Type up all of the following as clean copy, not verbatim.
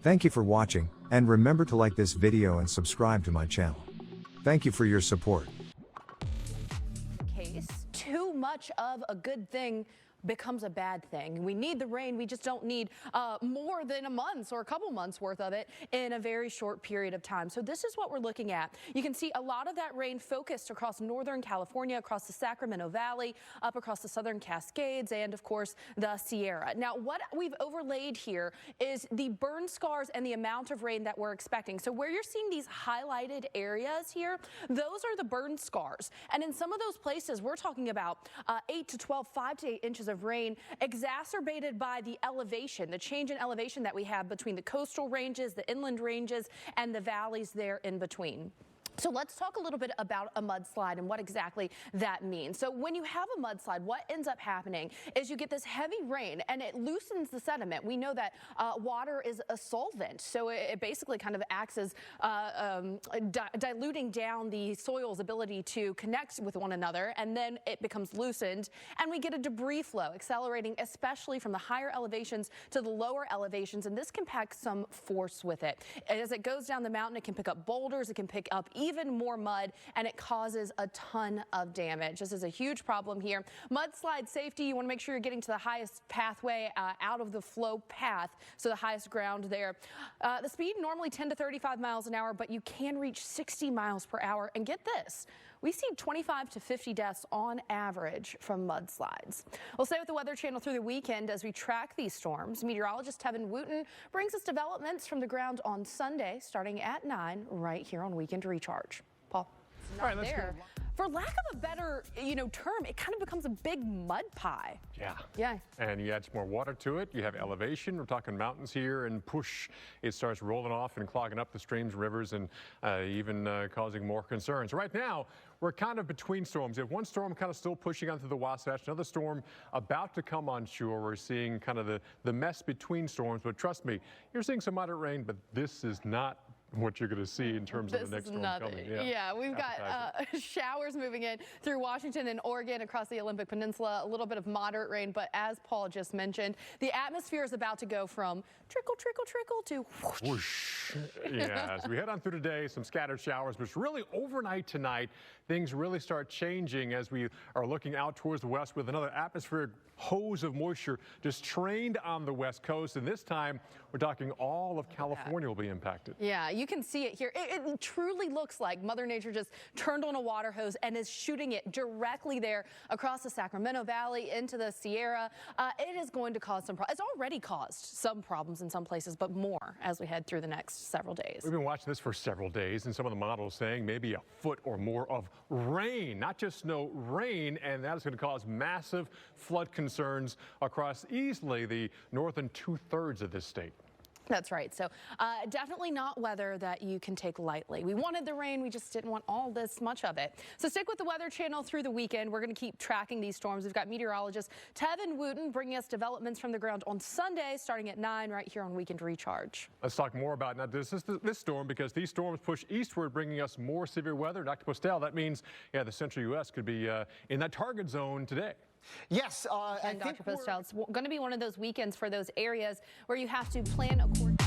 Thank you for watching, and remember to like this video and subscribe to my channel. Thank you for your support. Case, too much of a good thing becomes a bad thing. We need the rain. We just don't need more than a month or a couple months worth of it in a very short period of time. So this is what we're looking at. You can see a lot of that rain focused across northern California, across the Sacramento Valley, up across the southern Cascades, and of course the Sierra. Now what we've overlaid here is the burn scars and the amount of rain that we're expecting. So where you're seeing these highlighted areas here, those are the burn scars. And in some of those places, we're talking about 8 to 12, 5 to 8 inches of rain, exacerbated by the elevation, the change in elevation that we have between the coastal ranges, the inland ranges, and the valleys there in between. So let's talk a little bit about a mudslide and what exactly that means. So when you have a mudslide, what ends up happening is you get this heavy rain and it loosens the sediment. We know that water is a solvent, so it basically kind of acts as diluting down the soil's ability to connect with one another, and then it becomes loosened and we get a debris flow accelerating, especially from the higher elevations to the lower elevations, and this can pack some force with it. As it goes down the mountain, it can pick up boulders, it can pick up even more mud, and it causes a ton of damage. This is a huge problem here. Mudslide safety, you want to make sure you're getting to the highest pathway out of the flow path, so the highest ground there. The speed normally 10 to 35 miles an hour, but you can reach 60 miles per hour. And get this, we see 25 to 50 deaths on average from mudslides. We'll stay with the Weather Channel through the weekend as we track these storms. Meteorologist Tevin Wooten brings us developments from the ground on Sunday, starting at 9, right here on Weekend Recharge. Paul, it's not there. For lack of a better, term, it kind of becomes a big mud pie. Yeah. And you add some more water to it. You have elevation. We're talking mountains here, and push, it starts rolling off and clogging up the streams, rivers, and even causing more concerns. Right now, we're kind of between storms. You have one storm kind of still pushing onto the Wasatch, another storm about to come on shore. We're seeing kind of the mess between storms, but trust me, you're seeing some moderate rain, but this is not what you're going to see in terms of the next storm coming. Yeah, we've got showers moving in through Washington and Oregon across the Olympic Peninsula, a little bit of moderate rain, but as Paul just mentioned, the atmosphere is about to go from trickle, trickle, trickle to whoosh. Whoosh. Yeah, as we head on through today, some scattered showers, but really overnight tonight, things really start changing as we are looking out towards the west with another atmospheric hose of moisture just trained on the west coast, and this time we're talking all of California will be impacted. Yeah, you can see it here. It truly looks like Mother Nature just turned on a water hose and is shooting it directly there across the Sacramento Valley into the Sierra. It is going to cause some problems. It's already caused some problems in some places, but more as we head through the next several days. We've been watching this for several days, and some of the models saying maybe a foot or more of rain, not just snow, rain, and that is going to cause massive flood concerns across easily the northern 2/3 of this state. That's right. So definitely not weather that you can take lightly. We wanted the rain. We just didn't want all this much of it. So stick with the Weather Channel through the weekend. We're going to keep tracking these storms. We've got meteorologist Tevin Wooten bringing us developments from the ground on Sunday, starting at 9 right here on Weekend Recharge. Let's talk more about now this storm, because these storms push eastward, bringing us more severe weather. Dr. Postel, that means the central U.S. could be in that target zone today. Yes, and Dr. Postel, it's going to be one of those weekends for those areas where you have to plan accordingly.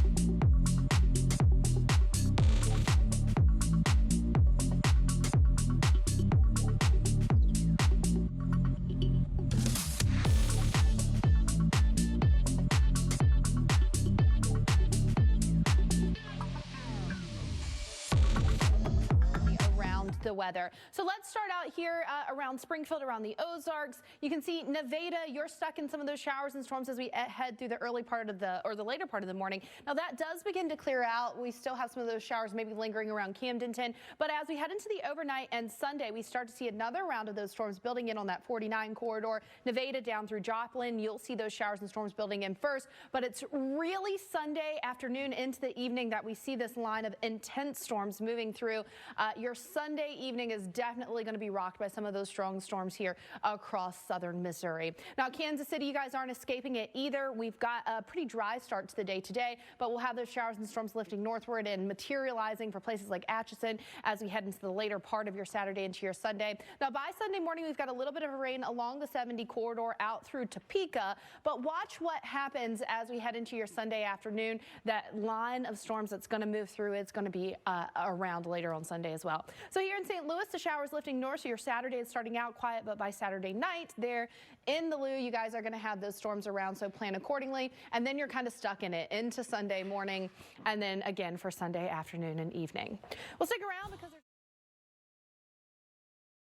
The weather. So let's start out here around Springfield, around the Ozarks. You can see Nevada, you're stuck in some of those showers and storms as we head through the early part of the later part of the morning. Now that does begin to clear out. We still have some of those showers maybe lingering around Camdenton, but as we head into the overnight and Sunday, we start to see another round of those storms building in on that 49 corridor. Nevada down through Joplin, you'll see those showers and storms building in first, but it's really Sunday afternoon into the evening that we see this line of intense storms moving through your Sunday Sunday evening is definitely going to be rocked by some of those strong storms here across southern Missouri. Now, Kansas City, you guys aren't escaping it either. We've got a pretty dry start to the day today, but we'll have those showers and storms lifting northward and materializing for places like Atchison as we head into the later part of your Saturday into your Sunday. Now, by Sunday morning, we've got a little bit of a rain along the 70 corridor out through Topeka, but watch what happens as we head into your Sunday afternoon. That line of storms that's going to move through, it's going to be around later on Sunday as well. So here in St. Louis, the showers lifting north, so your Saturday is starting out quiet, but by Saturday night there in the Lou, you guys are going to have those storms around, so plan accordingly. And then you're kind of stuck in it into Sunday morning, and then again for Sunday afternoon and evening. Well, stick around because there's